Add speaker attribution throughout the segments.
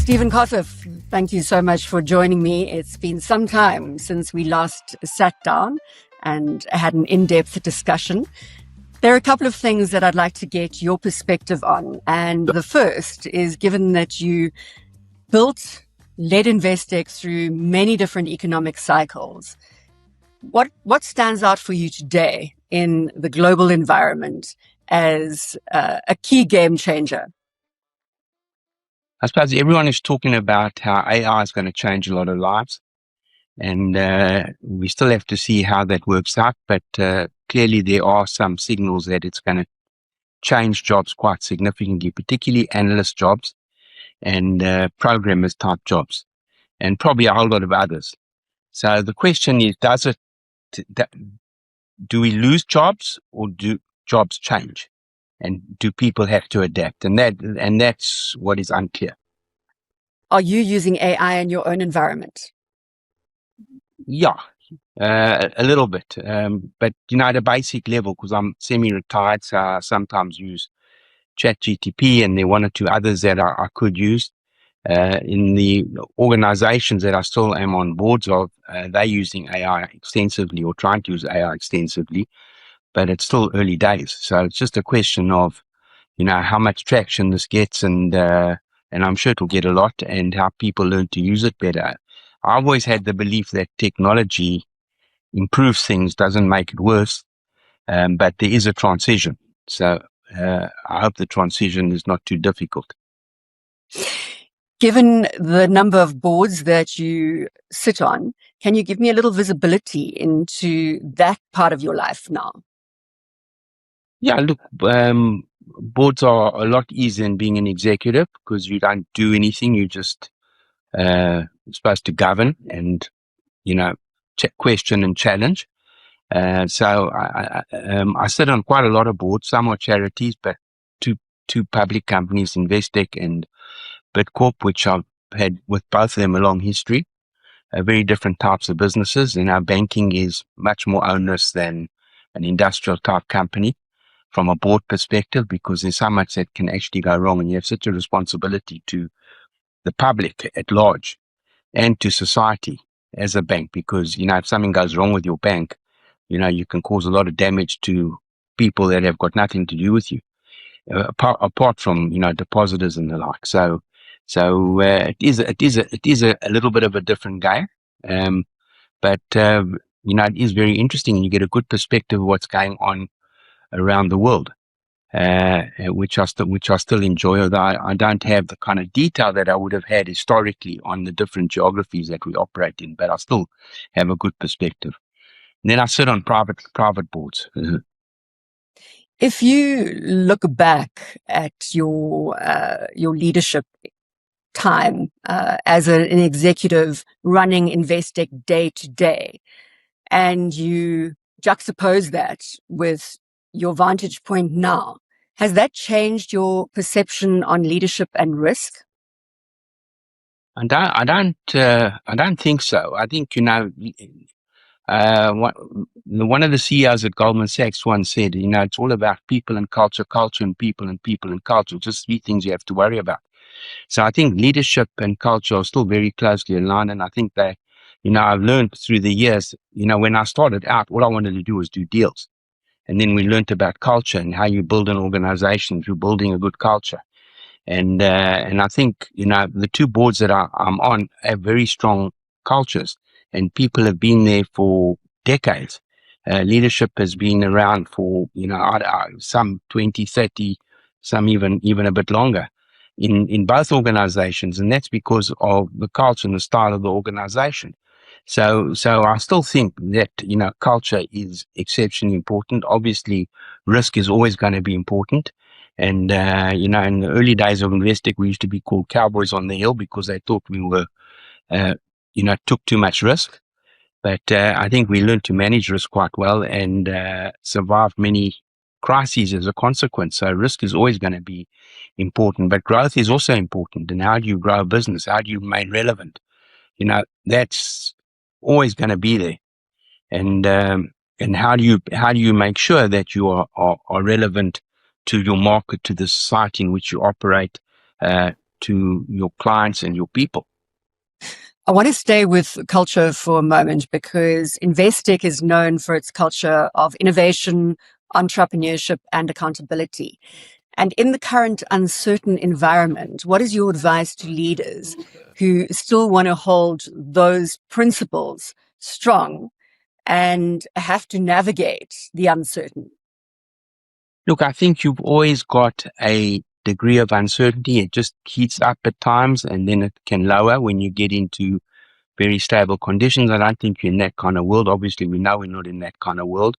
Speaker 1: Stephen Koseff, thank you so much for joining me. It's been some time since we last sat down and had an in-depth discussion. There are a couple of things that I'd like to get your perspective on. And the first is, given that you led Investec through many different economic cycles, what stands out for you today in the global environment as a key game changer?
Speaker 2: I suppose everyone is talking about how AI is going to change a lot of lives, and we still have to see how that works out. But clearly, there are some signals that it's going to change jobs quite significantly, particularly analyst jobs and programmers type jobs, and probably a whole lot of others. So the question is, do we lose jobs, or do jobs change? And do people have to adapt? And that's what is unclear.
Speaker 1: Are you using AI in your own environment?
Speaker 2: Yeah, a little bit. But, at a basic level, because I'm semi-retired, so I sometimes use ChatGPT, and there are one or two others that I could use. In the organizations that I still am on boards of, they're using AI extensively, or trying to use AI extensively. But it's still early days. So it's just a question of, how much traction this gets, and I'm sure it'll get a lot, and how people learn to use it better. I've always had the belief that technology improves things, doesn't make it worse, but there is a transition. So I hope the transition is not too difficult.
Speaker 1: Given the number of boards that you sit on, can you give me a little visibility into that part of your life now?
Speaker 2: Yeah, look, boards are a lot easier than being an executive, because you don't do anything. You just supposed to govern and, question and challenge. So I sit on quite a lot of boards. Some are charities, but two public companies, Investec and Bidcorp, which I've had with both of them a long history. Very different types of businesses, and our banking is much more onerous than an industrial type company from a board perspective, because there's so much that can actually go wrong, and you have such a responsibility to the public at large and to society as a bank, because, if something goes wrong with your bank, you can cause a lot of damage to people that have got nothing to do with you, apart from, depositors and the like. So it is a little bit of a different game, but it is very interesting, and you get a good perspective of what's going on around the world, which I still enjoy, although I don't have the kind of detail that I would have had historically on the different geographies that we operate in, but I still have a good perspective. And then I sit on private boards.
Speaker 1: If you look back at your leadership time as an executive running Investec day to day, and you juxtapose that with your vantage point now, has that changed your perception on leadership and risk?
Speaker 2: I don't think so. I think, one of the CEOs at Goldman Sachs once said, it's all about people and culture, culture and people, and people and culture. Just three things you have to worry about. So I think leadership and culture are still very closely aligned. And I think that, I've learned through the years, when I started out, all I wanted to do was do deals. And then we learned about culture and how you build an organization through building a good culture. And I think, the two boards that I'm on have very strong cultures, and people have been there for decades. Leadership has been around for, some 20, 30, some even a bit longer in both organizations. And that's because of the culture and the style of the organization. So I still think that, culture is exceptionally important. Obviously, risk is always going to be important. And, in the early days of Investec, we used to be called cowboys on the hill, because they thought we were, took too much risk. But I think we learned to manage risk quite well, and survived many crises as a consequence. So risk is always going to be important, but growth is also important. And how do you grow a business? How do you remain relevant? That's always going to be there. And how do you make sure that you are relevant to your market, to the society in which you operate, to your clients and your people.
Speaker 1: I want to stay with culture for a moment because Investec is known for its culture of innovation, entrepreneurship, and accountability. And in the current uncertain environment, what is your advice to leaders who still want to hold those principles strong and have to navigate the uncertain?
Speaker 2: Look, I think you've always got a degree of uncertainty. It just heats up at times and then it can lower when you get into very stable conditions. I don't think you're in that kind of world. Obviously, we know we're not in that kind of world.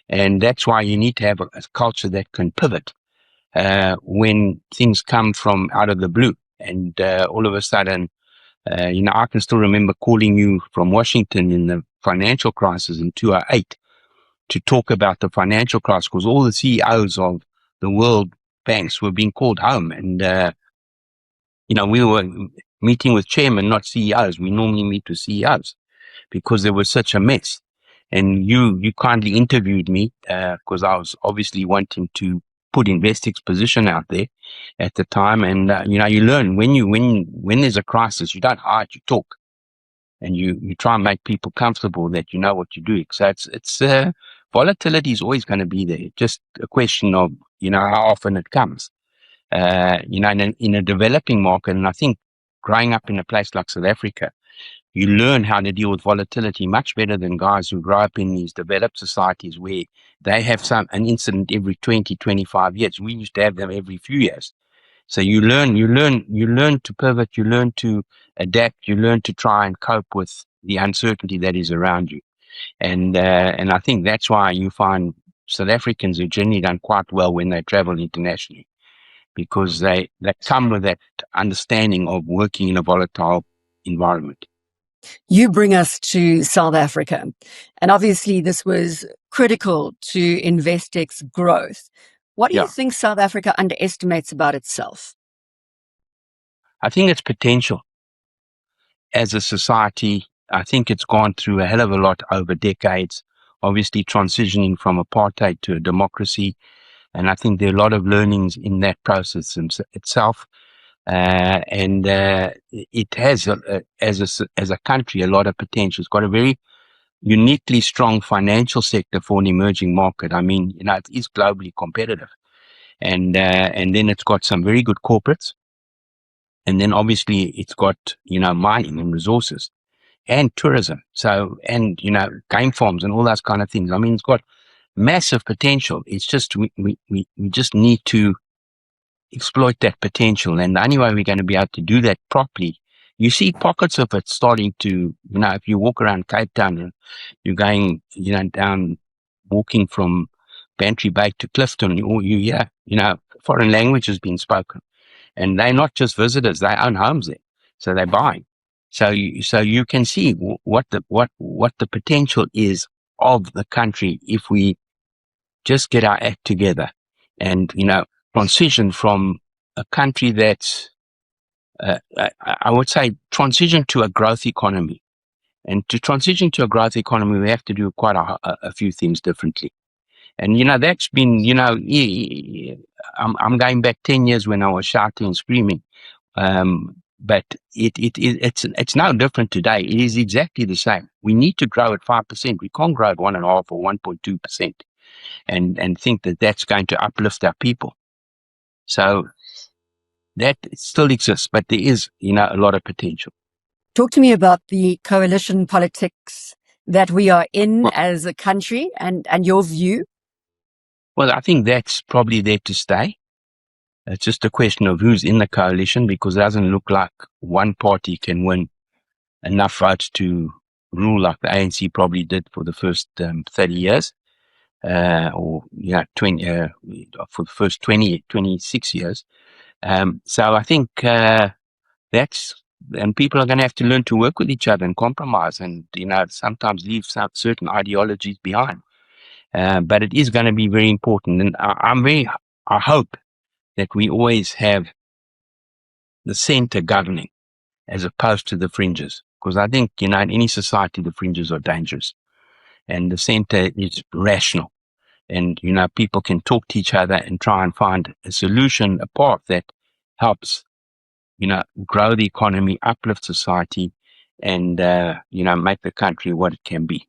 Speaker 2: And that's why you need to have a culture that can pivot when things come from out of the blue. And all of a sudden, I can still remember calling you from Washington in the financial crisis in 2008 to talk about the financial crisis because all the CEOs of the world banks were being called home. And, we were meeting with chairmen, not CEOs. We normally meet with CEOs because there was such a mess. And you kindly interviewed me because I was obviously wanting to put Investec's position out there at the time. And, you learn when there's a crisis, you don't hide, you talk. And you try and make people comfortable that you know what you're doing. So it's volatility is always going to be there. Just a question of, how often it comes. In a developing market, and I think growing up in a place like South Africa, you learn how to deal with volatility much better than guys who grow up in these developed societies where they have an incident every 20, 25 years. We used to have them every few years. So you learn to pivot, you learn to adapt, you learn to try and cope with the uncertainty that is around you. And I think that's why you find South Africans who generally done quite well when they travel internationally, because they come with that understanding of working in a volatile environment.
Speaker 1: You bring us to South Africa, and obviously this was critical to Investec's growth. What do you think South Africa underestimates about itself?
Speaker 2: I think its potential as a society. I think it's gone through a hell of a lot over decades, obviously transitioning from apartheid to a democracy. And I think there are a lot of learnings in that process itself. It has, as a country, a lot of potential. It's got a very uniquely strong financial sector for an emerging market. I mean, it is globally competitive. And then it's got some very good corporates. And then obviously it's got, mining and resources and tourism. So, and, game farms and all those kind of things. I mean, it's got massive potential. It's just, we just need to exploit that potential. And the only way we're going to be able to do that properly, you see pockets of it starting to, if you walk around Cape Town and you're going, down, walking from Bantry Bay to Clifton, you hear, foreign languages being spoken. And they're not just visitors, they own homes there. So they're buying. So you can see what the potential is of the country if we just get our act together and, transition from a country that's, I would say, transition to a growth economy. And to transition to a growth economy, we have to do quite a few things differently. And, that's been, I'm going back 10 years when I was shouting and screaming. But it's no different today. It is exactly the same. We need to grow at 5%. We can't grow at 1.5 or 1.2% and think that that's going to uplift our people. So that still exists, but there is, a lot of potential.
Speaker 1: Talk to me about the coalition politics that we are in as a country and your view.
Speaker 2: Well, I think that's probably there to stay. It's just a question of who's in the coalition, because it doesn't look like one party can win enough votes to rule like the ANC probably did for the first 30 years, or 20 for the first 26 years. So I think and people are going to have to learn to work with each other and compromise, and sometimes leave some certain ideologies behind. But it is going to be very important, and I hope that we always have the center governing as opposed to the fringes, because I think, in any society, the fringes are dangerous and the center is rational. And, people can talk to each other and try and find a solution, a path that helps grow the economy, uplift society, and, make the country what it can be.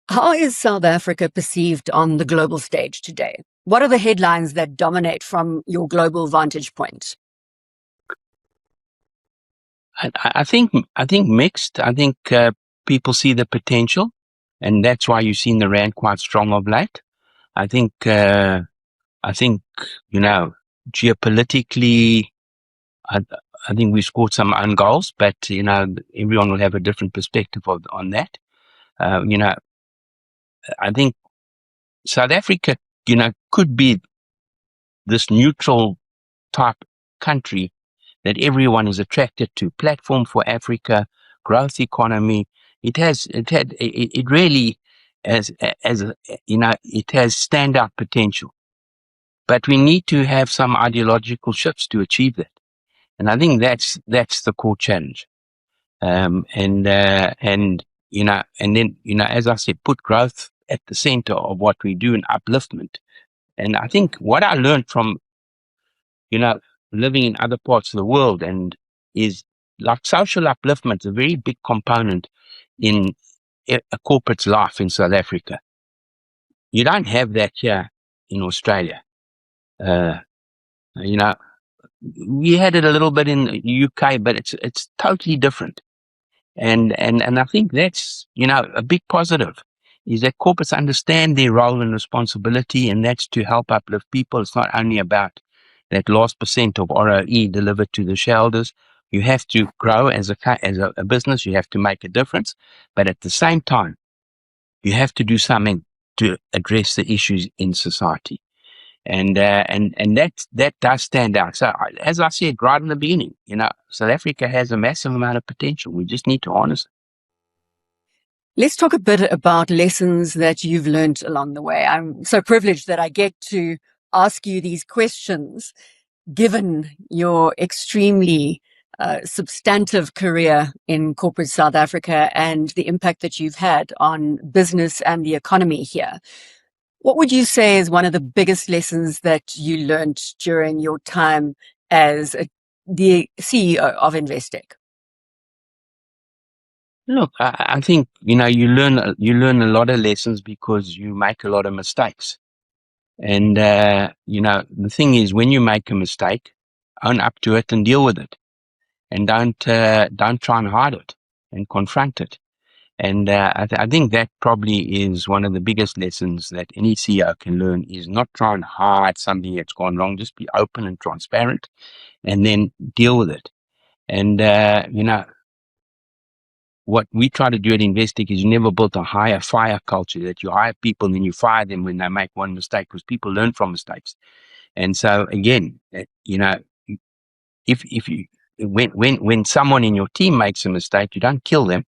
Speaker 1: How is South Africa perceived on the global stage today? What are the headlines that dominate from your global vantage point?
Speaker 2: I think mixed. I think people see the potential, and that's why you've seen the rand quite strong of late. I think geopolitically, I, I think we scored some own goals, but everyone will have a different perspective on that. I think South Africa, could be this neutral type country that everyone is attracted to. Platform for Africa, growth economy. It really it has standout potential. But we need to have some ideological shifts to achieve that. And I think that's the core challenge. And then, as I said, put growth at the center of what we do and upliftment. And I think what I learned from, living in other parts of the world is like social upliftment is a very big component in a corporate's life in South Africa. You don't have that here in Australia. We had it a little bit in the UK, but it's totally different. And I think that's, a big positive is that corporates understand their role and responsibility, and that's to help uplift people. It's not only about that last % of ROE delivered to the shareholders. You have to grow as a business. You have to make a difference, but at the same time, you have to do something to address the issues in society. And that does stand out. So as I said right in the beginning, South Africa has a massive amount of potential. We just need to harness it.
Speaker 1: Let's talk a bit about lessons that you've learned along the way. I'm so privileged that I get to ask you these questions, given your extremely substantive career in corporate South Africa and the impact that you've had on business and the economy here. What would you say is one of the biggest lessons that you learned during your time as the CEO of Investec?
Speaker 2: Look, I think, you learn a lot of lessons because you make a lot of mistakes. And, the thing is, when you make a mistake, own up to it and deal with it. And don't try and hide it and confront it. And I think that probably is one of the biggest lessons that any CEO can learn is not try and hide something that's gone wrong. Just be open and transparent and then deal with it. And, what we try to do at Investec is you never built a hire fire culture that you hire people and then you fire them when they make one mistake, because people learn from mistakes. And so again, if you, when someone in your team makes a mistake, you don't kill them.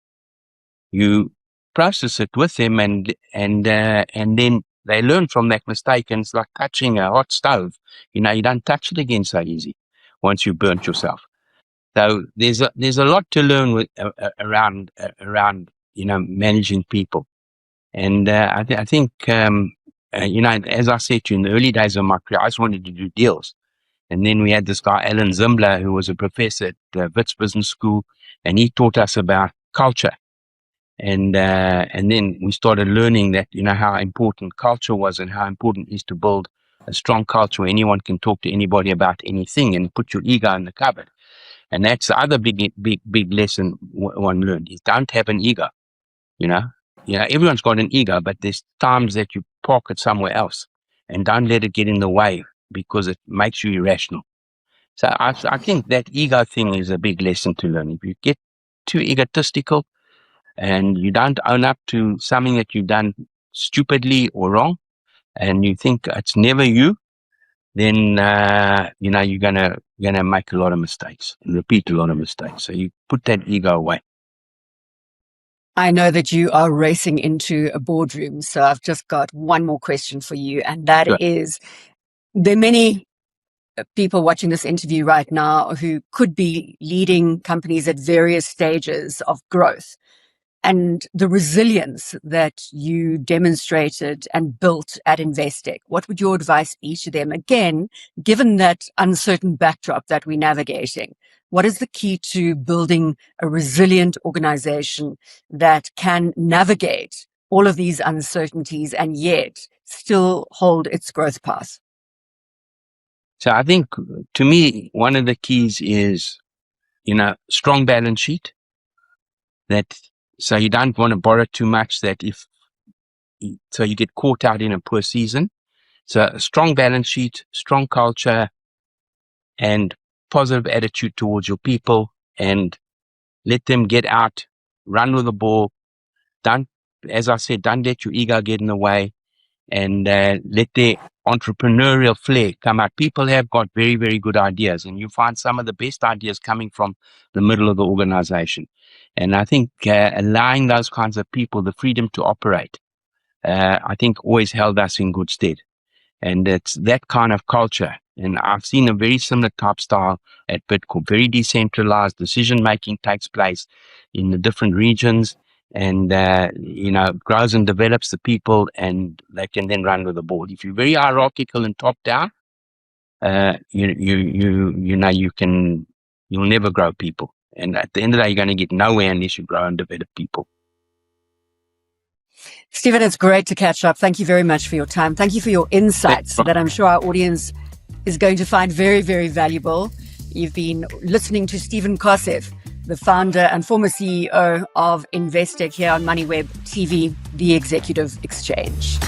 Speaker 2: You process it with them, and then they learn from that mistake. And it's like touching a hot stove. You don't touch it again so easy once you've burnt yourself. So there's a lot to learn with around managing people. And I think as I said to you, in the early days of my career, I just wanted to do deals. And then we had this guy, Alan Zimbler, who was a professor at Wits Business School, and he taught us about culture. And then we started learning that, how important culture was and how important it is to build a strong culture where anyone can talk to anybody about anything and put your ego in the cupboard. And that's the other big lesson one learned is don't have an ego. Everyone's got an ego, but there's times that you park it somewhere else and don't let it get in the way because it makes you irrational. So I think that ego thing is a big lesson to learn. If you get too egotistical and you don't own up to something that you've done stupidly or wrong, and you think it's never you, then you're gonna make a lot of mistakes and repeat a lot of mistakes. So you put that ego away.
Speaker 1: I know that you are racing into a boardroom, so I've just got one more question for you, and that
Speaker 2: Sure.
Speaker 1: is, there are many people watching this interview right now who could be leading companies at various stages of growth. And the resilience that you demonstrated and built at Investec, what would your advice be to them? Again, given that uncertain backdrop that we're navigating, What is the key to building a resilient organization that can navigate all of these uncertainties and yet still hold its growth path?
Speaker 2: So I think, to me, one of the keys is, strong balance sheet. So you don't want to borrow too much so you get caught out in a poor season. So a strong balance sheet, strong culture, and positive attitude towards your people, and let them get out, run with the ball. As I said, don't let your ego get in the way, and let their entrepreneurial flair come out. People have got very, very good ideas, and you find some of the best ideas coming from the middle of the organization. And I think allowing those kinds of people the freedom to operate, I think always held us in good stead. And it's that kind of culture. And I've seen a very similar type style at Bitcoin. Very decentralized decision-making takes place in the different regions, and, grows and develops the people, and they can then run with the board. If you're very hierarchical and top-down, you'll never grow people. And at the end of the day, you're going to get nowhere unless you grow and develop people.
Speaker 1: Stephen, it's great to catch up. Thank you very much for your time. Thank you for your insights that I'm sure our audience is going to find very, very valuable. You've been listening to Stephen Koseff, the founder and former CEO of Investec, here on Moneyweb TV, the Executive Exchange.